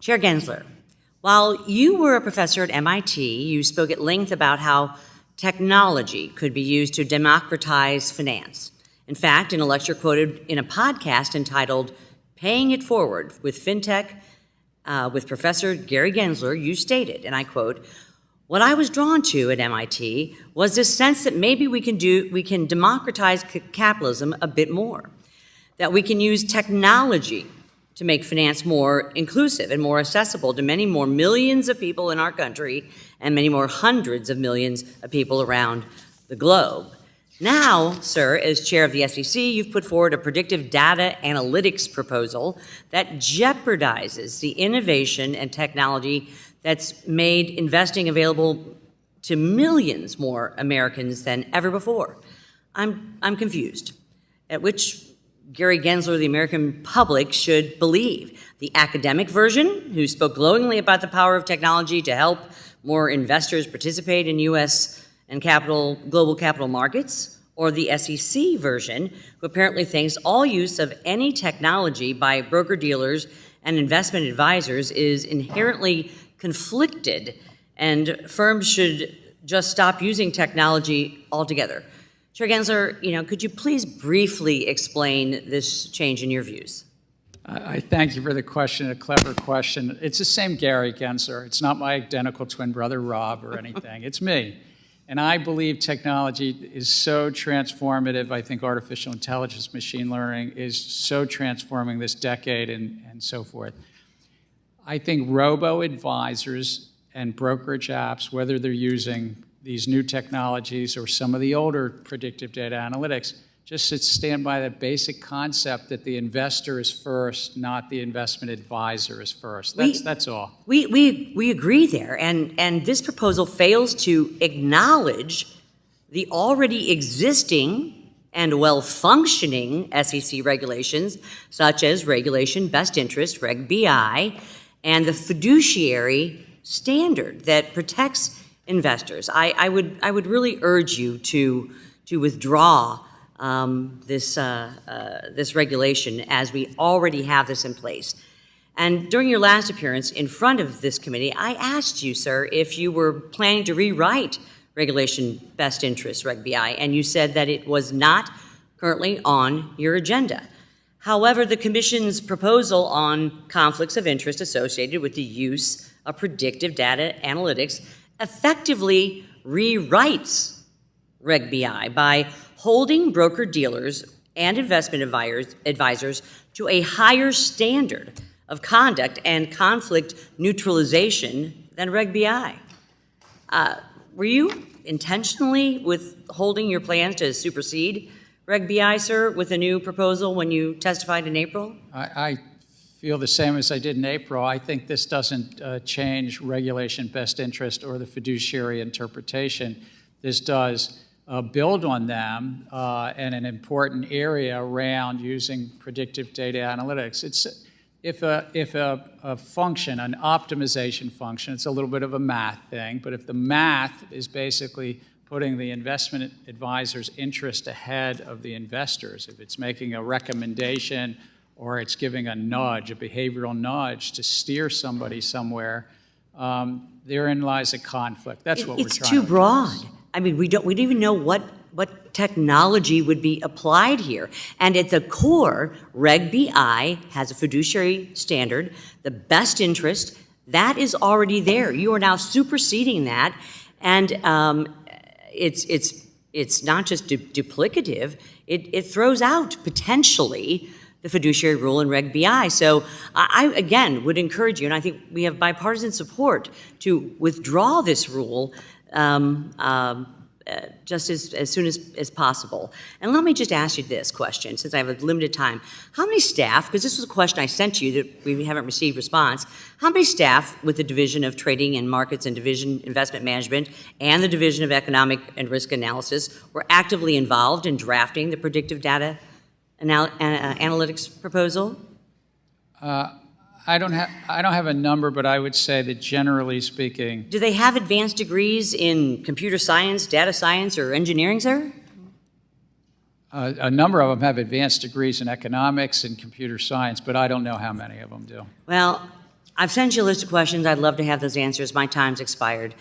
Chair Gensler, while you were a professor at MIT, you spoke at length about how technology could be used to democratize finance. In fact, in a lecture quoted in a podcast entitled Paying It Forward with FinTech with Professor Gary Gensler, you stated, and I quote, "What I was drawn to at MIT was this sense that maybe we can democratize capitalism a bit more, that we can use technology to make finance more inclusive and more accessible to many more millions of people in our country and many more hundreds of millions of people around the globe." Now, sir, as chair of the SEC, you've put forward a predictive data analytics proposal that jeopardizes the innovation and technology that's made investing available to millions more Americans than ever before. I'm confused at which Gary Gensler, the American public, should believe. The academic version, who spoke glowingly about the power of technology to help more investors participate in U.S. and global capital markets, or the SEC version, who apparently thinks all use of any technology by broker-dealers and investment advisors is inherently conflicted and firms should just stop using technology altogether. Chair Gensler, could you please briefly explain this change in your views? I thank you for the question, a clever question. It's the same Gary Gensler. It's not my identical twin brother, Rob, or anything. It's me. And I believe technology is so transformative. I think artificial intelligence, machine learning is so transforming this decade and so forth. I think robo-advisors and brokerage apps, whether they're using these new technologies or some of the older predictive data analytics, just stand by the basic concept that the investor is first, not the investment advisor is first. That's all. We agree there, and this proposal fails to acknowledge the already existing and well-functioning SEC regulations, such as Regulation Best Interest, Reg BI, and the fiduciary standard that protects investors. I would really urge you to withdraw this regulation, as we already have this in place. And during your last appearance in front of this committee, I asked you, sir, if you were planning to rewrite Regulation Best Interest, Reg BI, and you said that it was not currently on your agenda. However, the Commission's proposal on conflicts of interest associated with the use of predictive data analytics effectively rewrites Reg BI by holding broker-dealers and investment advisors to a higher standard of conduct and conflict neutralization than Reg BI. Were you intentionally withholding your plans to supersede Reg BI, sir, with a new proposal when you testified in April? I feel the same as I did in April. I think this doesn't change Regulation Best Interest or the fiduciary interpretation. This does build on them in an important area around using predictive data analytics. If a function, an optimization function, it's a little bit of a math thing, but if the math is basically putting the investment advisor's interest ahead of the investors, if it's making a recommendation or it's giving a nudge, a behavioral nudge to steer somebody somewhere, therein lies a conflict. That's what we're trying to do. It's too broad. I mean, we don't even know what technology would be applied here. And at the core, Reg BI has a fiduciary standard, the best interest, that is already there. You are now superseding that, and it's not just duplicative, it throws out potentially the fiduciary rule in Reg BI. So I again would encourage you, and I think we have bipartisan support to withdraw this rule just as soon as possible. And let me just ask you this question, since I have a limited time. How many staff, because this was a question I sent you that we haven't received response, how many staff with the Division of Trading and Markets and Division Investment Management and the Division of Economic and Risk Analysis were actively involved in drafting the predictive data analytics proposal? I don't have a number, but I would say that generally speaking. Do they have advanced degrees in computer science, data science, or engineering, sir? A number of them have advanced degrees in economics and computer science, but I don't know how many of them do. Well, I've sent you a list of questions. I'd love to have those answers. My time's expired.